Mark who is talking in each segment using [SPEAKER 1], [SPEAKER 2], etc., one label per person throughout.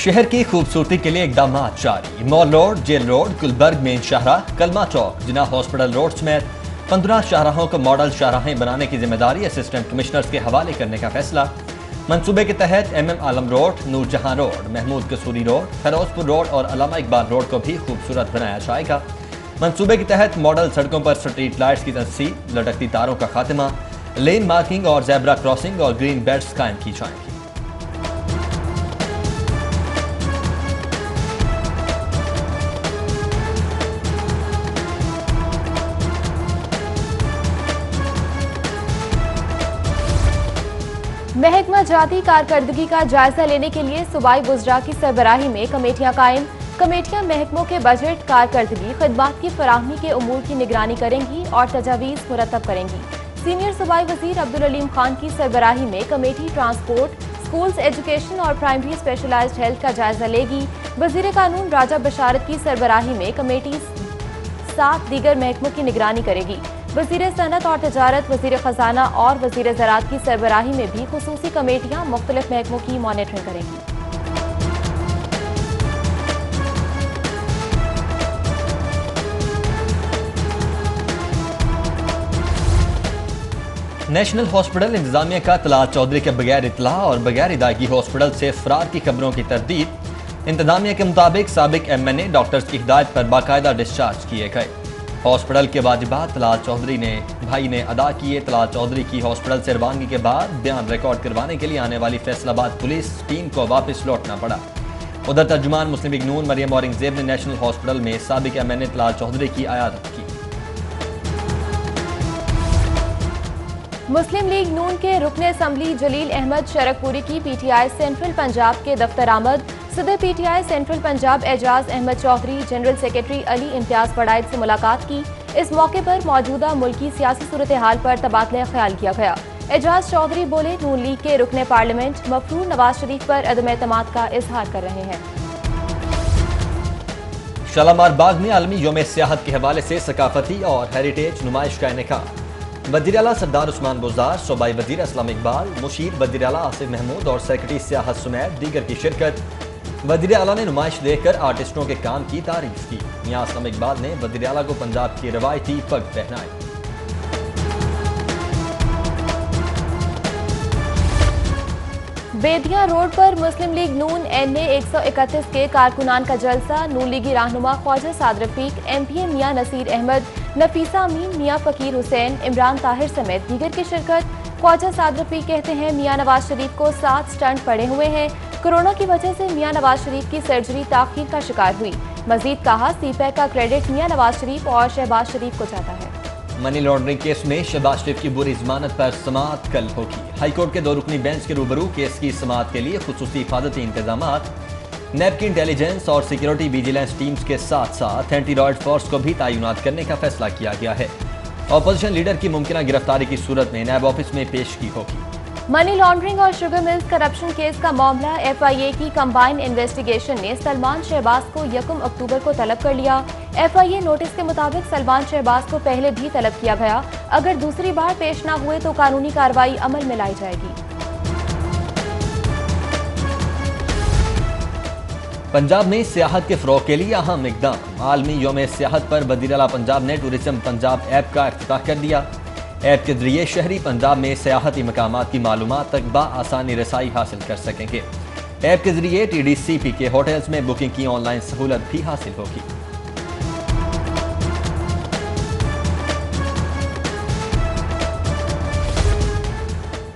[SPEAKER 1] शहर की खूबसूरती के लिए इकदाम जारी। Mall Road, Jail Road, Gulberg main शाहराह, कलमा चौक, जिना हॉस्पिटल रोड समेत 15 शाहराहों को मॉडल शाहराहें बनाने की जिम्मेदारी असिस्टेंट कमिश्नर्स के हवाले करने का फैसला। मंसूबे के तहत MM आलम रोड, नूरजहां रोड, महमूद कसूरी रोड, फिरोजपुर रोड और अल्लामा इकबाल रोड को भी खूबसूरत बनाया जाएगा। मंसूबे के तहत मॉडल सड़कों पर स्ट्रीट लाइट्स की तनसीब, लटकती तारों का खात्मा, लेन मार्किंग और ज़ेब्रा क्रॉसिंग और ग्रीन बेल्ट्स कायम की जाएंगी।
[SPEAKER 2] महकमा जाती कारकर्दगी का जायजा लेने के लिए सूबाई वुज़रा की सरबराही में कमेटियां कायम। कमेटियां महकमों के बजट, कारकर्दगी, खिदमात की फराहमी के उमूर की निगरानी करेंगी और तजावीज़ मुरतब करेंगी। सीनियर सूबाई वजीर अब्दुल अलीम खान की सरबराही में कमेटी ट्रांसपोर्ट, स्कूल्स, एजुकेशन और प्राइमरी स्पेशलाइज्ड हेल्थ का जायजा लेगी। वजीर कानून राजा बशारत की सरबराही में कमेटी 7 दीगर महकमों की निगरानी करेगी। वजीर सनत और तजारत, वजीर खजाना और वजीर ज़राअत की सरबराही में भी खुसूसी कमेटियां मुख्तलिफ महकमों की मॉनिटरिंग करेंगी।
[SPEAKER 1] नेशनल हॉस्पिटल इंतजामिया का तलाल चौधरी के बगैर इतला और बगैर अदायगी हॉस्पिटल से फरार की खबरों की तरदीद। इंतजामिया के मुताबिक साबिक MNA डॉक्टर्स की हिदायत पर बाकायदा डिस्चार्ज किए गए। हॉस्पिटल के वाजिबात तलाल चौधरी ने भाई ने अदा किए। तलाल चौधरी की हॉस्पिटल से रवानगी के बाद बयान रिकॉर्ड करवाने के लिए आने वाली फैसलाबाद पुलिस टीम को वापस लौटना पड़ा। उधर तर्जुमान मुस्लिम लीग नून मरियम औरंगजेब ने नेशनल हॉस्पिटल में साबिक MNA तलाल चौधरी की अयादत की।
[SPEAKER 2] मुस्लिम लीग नून के रुकन असम्बली जलील अहमद शरकपुरी की PTI सेंट्रल पंजाब के दफ्तर आमद। सदर PTI central Punjab Ejaz Ahmad Chaudhry, general secretary Ali Imtiaz पड़ाइद से मुलाकात की। इस मौके पर मौजूदा मुल्की सियासी सूरत हाल पर तबादला ख्याल किया गया। एजाज चौधरी बोले, नून लीग के रुकन पार्लियामेंट मफरूर नवाज शरीफ पर अदम एतमाद का इजहार कर रहे हैं।
[SPEAKER 1] शालामार बाग में आलमी योम सियाहत के हवाले से सकाफती और हेरिटेज नुमाइश का इनेकाद। वज़ीर आला सरदार उस्मान बुज़दार, सूबाई वज़ीर असलम इकबाल, मुशीर वज़ीर आला आसिफ महमूद और सेक्रेटरी सियाहत समेत दीगर की शिरकत। वज़ीर आला ने नुमाइश देखकर आर्टिस्टों के काम की तारीफ की। मियां असलम इकबाल ने वज़ीर आला को पंजाब की रवायती पग पहनाई।
[SPEAKER 2] बेदिया रोड पर मुस्लिम लीग नून NA 131 के कारकुनान का जलसा। नून लीगी रहनुमा ख्वाजा साद रफीक, MPA मियां नसीर अहमद, नफीसा अमीन, मियां फकीर हुसैन, इमरान ताहिर समेत दीगर की शिरकत। ख्वाजा साद रफीक कहते हैं, मियां नवाज शरीफ को 7 स्टंट पड़े हुए हैं। कोरोना की वजह से मियां नवाज शरीफ की सर्जरी ताखीर का शिकार हुई। मजीद कहा, CPAC का क्रेडिट मियां नवाज शरीफ और शहबाज शरीफ को जाता है।
[SPEAKER 1] मनी लॉन्ड्रिंग केस में शहबाज शरीफ की बुरी जमानत पर समाअत कल होगी। हाईकोर्ट के 2 रुकनी बेंच के रूबरू केस की समाअत के लिए खुसूसी हिफाजती इंतजामात, नैब की इंटेलिजेंस और सिक्योरिटी विजिलेंस टीम्स के साथ साथ एंटी रॉयड फोर्स को भी तैनात करने का फैसला किया गया है। अपोजिशन लीडर की मुमकिन गिरफ्तारी की सूरत में नैब ऑफिस में पेश की होगी।
[SPEAKER 2] मनी लॉन्ड्रिंग और शुगर मिल्स करप्शन केस का मामला FIA की कंबाइंड इन्वेस्टिगेशन ने सलमान शहबाज को 1 अक्टूबर को तलब कर लिया। FIA नोटिस के मुताबिक सलमान शहबाज को पहले भी तलब किया गया। अगर दूसरी बार पेश न हुए तो कानूनी कार्रवाई अमल में लाई जाएगी।
[SPEAKER 1] पंजाब में सियाहत के फ़रोग़ के लिए अहम इक़दाम। आलमी योम सियाहत पर वज़ीर आला पंजाब ने टूरिज्म पंजाब ऐप का इफ्तिताह कर दिया। ऐप के जरिए शहरी पंजाब में सियाहती मकामात की मालूमात तक बआसानी रसाई हासिल कर सकेंगे। ऐप के जरिए TDCP के होटल्स में बुकिंग की ऑनलाइन सहूलत भी हासिल होगी।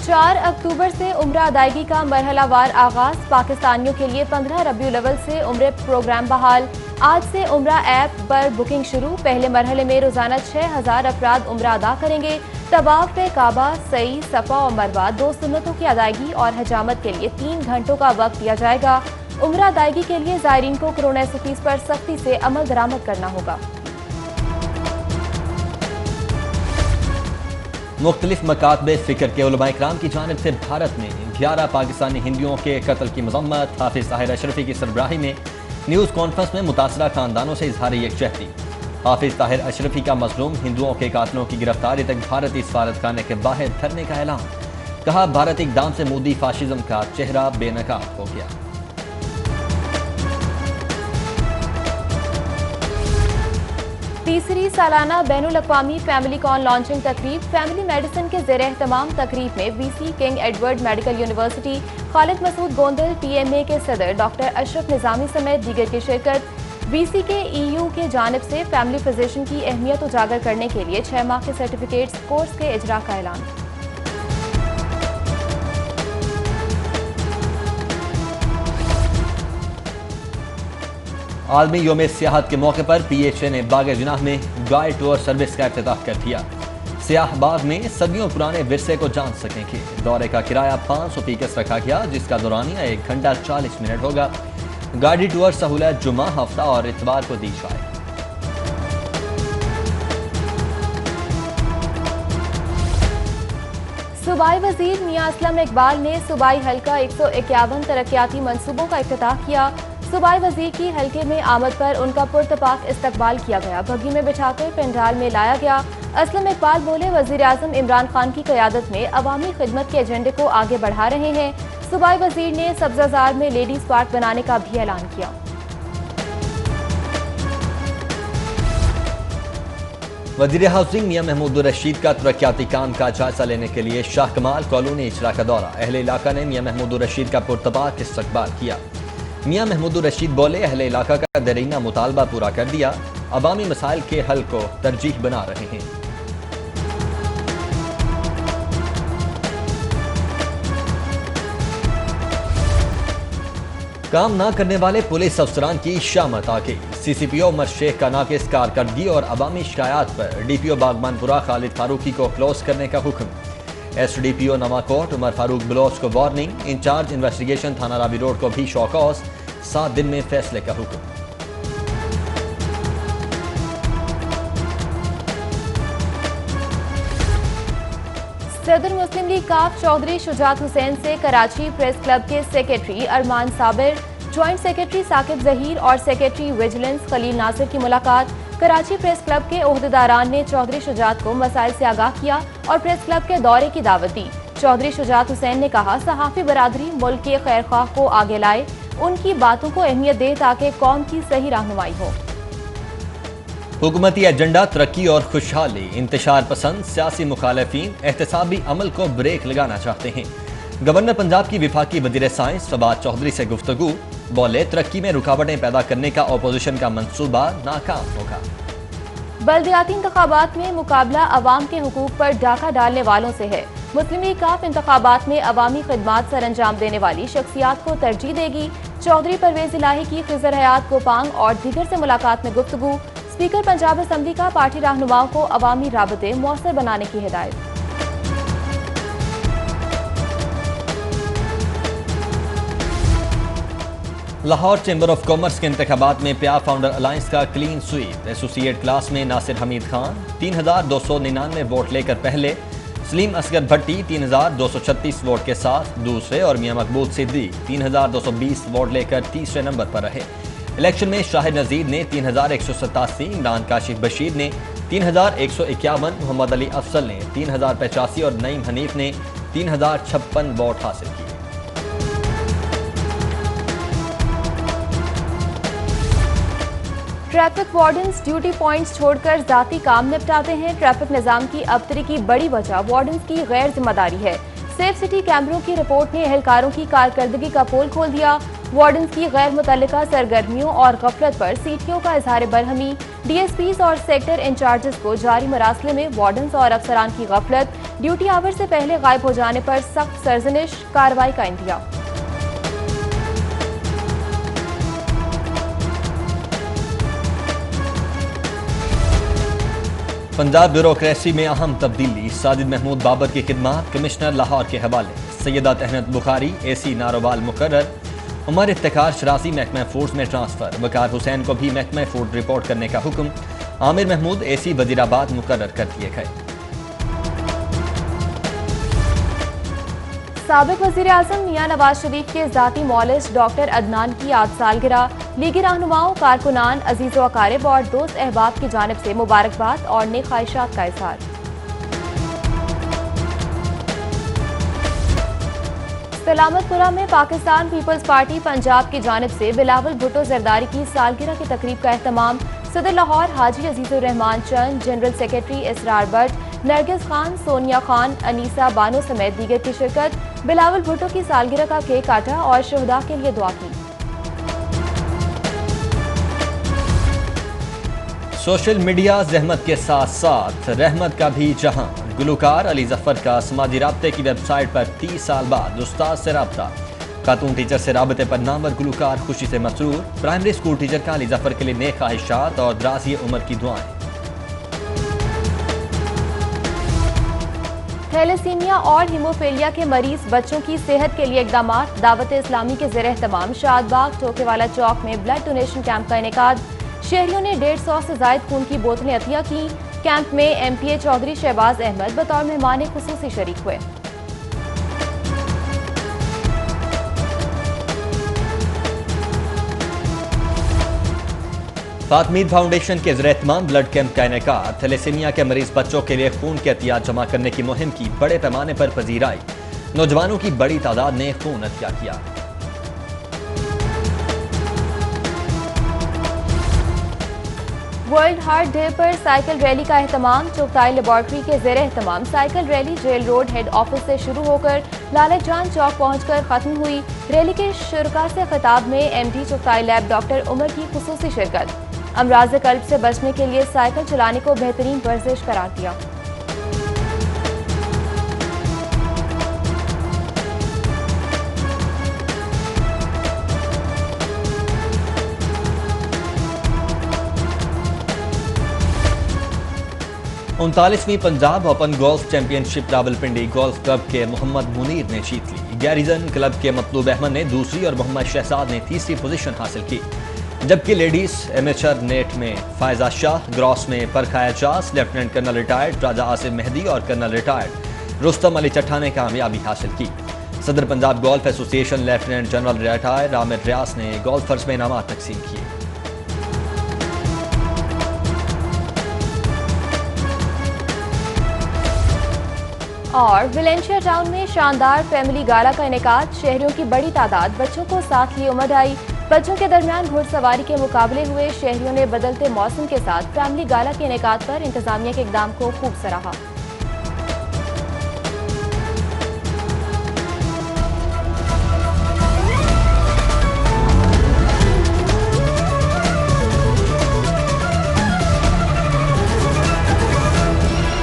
[SPEAKER 2] 4 अक्टूबर से उम्रा अदायगी का मरहलावार आगाज। पाकिस्तानियों के लिए 15 रबीउल अव्वल से उम्रे प्रोग्राम बहाल। आज से उम्रा ऐप पर बुकिंग शुरू। पहले मरहले में रोजाना 6000 अफराद उम्रा अदा करेंगे। तवाफ काबा, सई, सफा और मरवा 2 सुन्नतों की अदायगी और हजामत के लिए 3 घंटों का वक्त दिया जाएगा। उम्रा अदायगी के लिए ज़ायरीन को कोरोना फीस पर सख्ती से अमल दरामद करना होगा।
[SPEAKER 1] मुख्तलिफ मकातबे फ़िक्र के उलमा इकराम की जानिब से भारत में 11 पाकिस्तानी हिंदुओं के कत्ल की मज़म्मत। हाफिज ताहिर अशरफी की सरबराही में न्यूज़ कॉन्फ्रेंस में मुतासरा खानदानों से इजहार यकजहती। हाफिज ताहिर अशरफी का मजलूम हिंदुओं के कातलों की गिरफ्तारी तक भारतीय सफारत खाने के बाहर धरने का ऐलान। कहा, भारत इकदाम से मोदी फाशिज्म का चेहरा बेनकाब हो गया।
[SPEAKER 2] तीसरी सालाना बैनुल अक़वामी फैमिली कॉन लॉन्चिंग तकरीब फैमिली मेडिसिन के ज़ेर एहतमाम तकरीब में VC King Edward Medical University Khalid Masood Gondal PMA के सदर डॉक्टर अशरफ निज़ामी समेत दीगर की शिरकत। वीसी के ईयू के जानिब से फैमिली फिजिशियन की अहमियत उजागर करने के लिए 6 माह के सर्टिफिकेट्स कोर्स के इजरा का ऐलान।
[SPEAKER 1] आलमी योम सियाहत के मौके पर PHA ने बाग जिनाह में गाइड टूर सर्विस का इफ्तिताह कर दिया। सियाह बाग में सदियों पुराने विरसे को जान सकेंगे। दौरे का किराया 500 फीकस रखा गया, जिसका दौरानिया 1 घंटा 40 मिनट होगा। गाड़ी टूर सहूलत जुमा, हफ्ता और इतवार को दी जाए।
[SPEAKER 2] सूबाई वजीर मियां असलम इकबाल ने सूबाई हल्का 151 तरक्याती मंसूबों का इफ्तिताह किया। सूबाई वजीर की हल्के में आमद पर उनका पुरतपाक इस्तकबाल किया गया। बग्घी में बिछाकर पंडाल में लाया गया। असलम इकबाल बोले, वजीर आजम इमरान खान की क़यादत में अवामी खिदमत के एजेंडे को आगे बढ़ा रहे हैं। सूबाई वजीर ने सब्जाजार में लेडीज पार्क बनाने का भी ऐलान किया।
[SPEAKER 1] वजीर हाउसिंग मियां महमूद रशीद का तरक्याती काम का जायजा लेने के लिए शाह कमाल कॉलोनी इजरा का दौरा। अहले इलाका ने मियां महमूद रशीद का पुरतपाक इस्तकबाल किया। मियां महमूद रशीद बोले, अहले इलाका का दरीना मुतालबा पूरा कर दिया, अवामी मसाइल के हल को तरजीह बना रहे हैं। काम ना करने वाले पुलिस अफसरान की शामत आ गई। CCPO उमर शेख का नाकिस कारकर्दगी और अवामी शिकायत पर DPO बागमानपुरा खालिद फारूकी को क्लोज करने का हुक्म। SDPO नवाकोट उमर फारूक बलोच को वार्निंग। इंचार्ज इन्वेस्टिगेशन थाना रावी रोड को भी शौकौस। 7 दिन में फैसले का हुक्म।
[SPEAKER 2] सदर मुस्लिम लीग काफ चौधरी शुजात हुसैन से कराची प्रेस क्लब के सेक्रेटरी अरमान साबिर, ज्वाइंट सेक्रेटरी साकिब जहीर और सेक्रेटरी विजिलेंस खलील नासिर की मुलाकात। कराची प्रेस क्लब के ओहदेदारान ने चौधरी शुजात को मसाइल से आगाह किया और प्रेस क्लब के दौरे की दावत दी। चौधरी शुजात हुसैन ने कहा, सहाफ़ी बरादरी मुल्क के खैरख्वाह को आगे लाए, उनकी बातों को अहमियत दे ताकि कौम की सही रहनुमाई हो।
[SPEAKER 1] हुकूमती एजेंडा तरक्की और खुशहाली। इंतशार पसंद सियासी मुखालफीन एहतसाबी अमल को ब्रेक लगाना चाहते हैं। गवर्नर पंजाब की विफाकी वजीर साइंस फवाद चौधरी से गुफ्तगू। बोले, तरक्की में रुकावटें पैदा करने का अपोजिशन का मंसूबा नाकाम होगा।
[SPEAKER 2] बल्दियाती इंतखाबात में मुकाबला अवाम के हुकूक पर डाका डालने वालों से है। मुस्लिम लीग काफ इंतखाबात में अवामी खिदमात सर अंजाम देने वाली शख्सियात को तरजीह देगी। चौधरी परवेज इलाही की खिजर हयात कोपांग और दीगर से मुलाकात में गुफ्तगू। स्पीकर पंजाब असम्बली का पार्टी रहनुमाओं को अवामी राबते मौसर बनाने की हिदायत।
[SPEAKER 1] लाहौर चैम्बर ऑफ कॉमर्स के इंतखाबात में प्यार फाउंडर अलायंस का क्लीन स्वीप। एसोसिएट क्लास में नासिर हमीद खान 3299 वोट लेकर पहले, सलीम असगर भट्टी 3236 वोट के साथ दूसरे और मियां मकबूल सिद्दीक 3220 वोट लेकर तीसरे नंबर पर रहे। इलेक्शन में शाहिद नजीर ने 3187, इमरान काशिफ बशीर ने 3151, मोहम्मद अली अफसल ने 3085 और नईम हनीफ ने 3056 वोट हासिल किए।
[SPEAKER 2] ट्रैफिक वार्डन्स ड्यूटी पॉइंट्स छोड़कर जाती काम निपटाते हैं। ट्रैफिक निजाम की अबतरी की बड़ी वजह वार्डन्स की गैर जिम्मेदारी है। सेफ सिटी कैमरों की रिपोर्ट ने एहलकारों की कारकर्दगी का पोल खोल दिया। वार्डन्स की गैर मुतल्लिका सरगर्मियों और गफलत पर सीटियों का इजहार बरहमी। DSPs और सेक्टर इंचार्जेस को जारी मरासले में वार्डन्स और अफसरान की गफलत, ड्यूटी आवर से पहले गायब हो जाने पर सख्त सरजनिश, कार्रवाई का इंतज़ार।
[SPEAKER 1] पंजाब ब्यूरोक्रेसी में अहम तब्दीली। साजिद महमूद बाबर की खिदमत कमिश्नर लाहौर के हवाले। सैयदा तहनत बुखारी AC नारोवाल मुकर्रर। उमर इफ्तिखार शरासी महकमा फूड्स में ट्रांसफर। वकार हुसैन को भी महकमा फूड रिपोर्ट करने का हुक्म। आमिर महमूद AC वजीराबाद मुकर्रर कर दिए गए।
[SPEAKER 2] साबिक वजीर आजम मियां नवाज शरीफ के ज़ाती मौलिस डॉक्टर अदनान की आज सालगिरह। लीगी रहनुमाओं, कारकुनान, अजीज़ व अकारिब और दोस्त अहबाब की जानिब से मुबारकबाद और नेक ख्वाहिशात का इज़हार। सलामतपुरा में पाकिस्तान पीपल्स पार्टी पंजाब की जानिब से बिलावल भुट्टो जरदारी की सालगिरह की तकरीब का एहतमाम। सदर लाहौर हाजी अजीजुर रहमान चंद, जनरल सेक्रेटरी इसरार भट्ट, नरगिस खान, सोनिया खान, अनीसा बानो समेत दीगर की शिरकत। बिलावल भुट्टो की सालगिरह का केक काटा और शहदा के लिए दुआ की।
[SPEAKER 1] सोशल मीडिया जहमत के साथ साथ रहमत का भी जहां। गुलकार अली जफर का समाजी राब्ते की वेबसाइट पर 30 साल बाद उस्ताद से राब्ता। खातून टीचर से राबते पर नामवर गुलकार खुशी से मसरूर। प्राइमरी स्कूल टीचर का अली जफर के लिए नेक ख्वाहिशात और दराज़ी उम्र की दुआएं।
[SPEAKER 2] थैलेसीमिया और हीमोफीलिया के मरीज बच्चों की सेहत के लिए इकदाम। दावत इस्लामी के ज़ेर एहतमाम शादबाग टोकेवाला चौक में ब्लड डोनेशन कैंप का इनेकाद। शहरियों ने 150 से जायद खून की बोतलें अतिया की। कैंप में MPA चौधरी शहबाज अहमद बतौर मेहमान खुसूसी शरीक हुए।
[SPEAKER 1] फातमीद फाउंडेशन के ज़ेर एहतमाम ब्लड कैंप का इनेकाद। थैलेसीमिया के मरीज बच्चों के लिए खून के अतियात जमा करने की मुहिम की बड़े पैमाने पर पजीराई। नौजवानों की बड़ी तादाद ने खून अतिया किया।
[SPEAKER 2] वर्ल्ड हार्ट डे पर साइकिल रैली का एहतमाम। चुगताई लेबॉर्ट्री के ज़ेर एहतमाम cycle rally jail road head office से शुरू होकर लालच जान चौक पहुंचकर खत्म हुई। रैली के शुरका से खिताब में MD Chughtai lab doctor Umar की खुसूसी शिरकत। अमराज़ कल्ब से बचने के लिए साइकिल चलाने को बेहतरीन वर्जिश करार दिया।
[SPEAKER 1] उनतालीसवीं Punjab open golf championship Rawalpindi golf club के मोहम्मद मुनीर ने जीत ली। गैरिजन क्लब के मतलूब अहमद ने दूसरी और मोहम्मद शहजाद ने तीसरी पोजीशन हासिल की। जबकि लेडीज एमेचर नेट में फायजा शाह, ग्रॉस में परखा एजाज, लेफ्टिनेंट कर्नल रिटायर्ड राजा आसिफ मेहदी और कर्नल रिटायर्ड रुस्तम अली चट्टा ने कामयाबी हासिल की। सदर Punjab golf association lieutenant general retired Amir Riaz ने गोल्फर्स में इनामात तकसीम किए।
[SPEAKER 2] और वेलेंशिया टाउन में शानदार फैमिली गाला का इनेकाद। शहरियों की बड़ी तादाद बच्चों को साथ लिए उमड़ आई। बच्चों के दरमियान घुड़सवारी के मुकाबले हुए। शहरियों ने बदलते मौसम के साथ फैमिली गाला के इनेकाद पर इंतजामिया के इकदाम को खूब सराहा।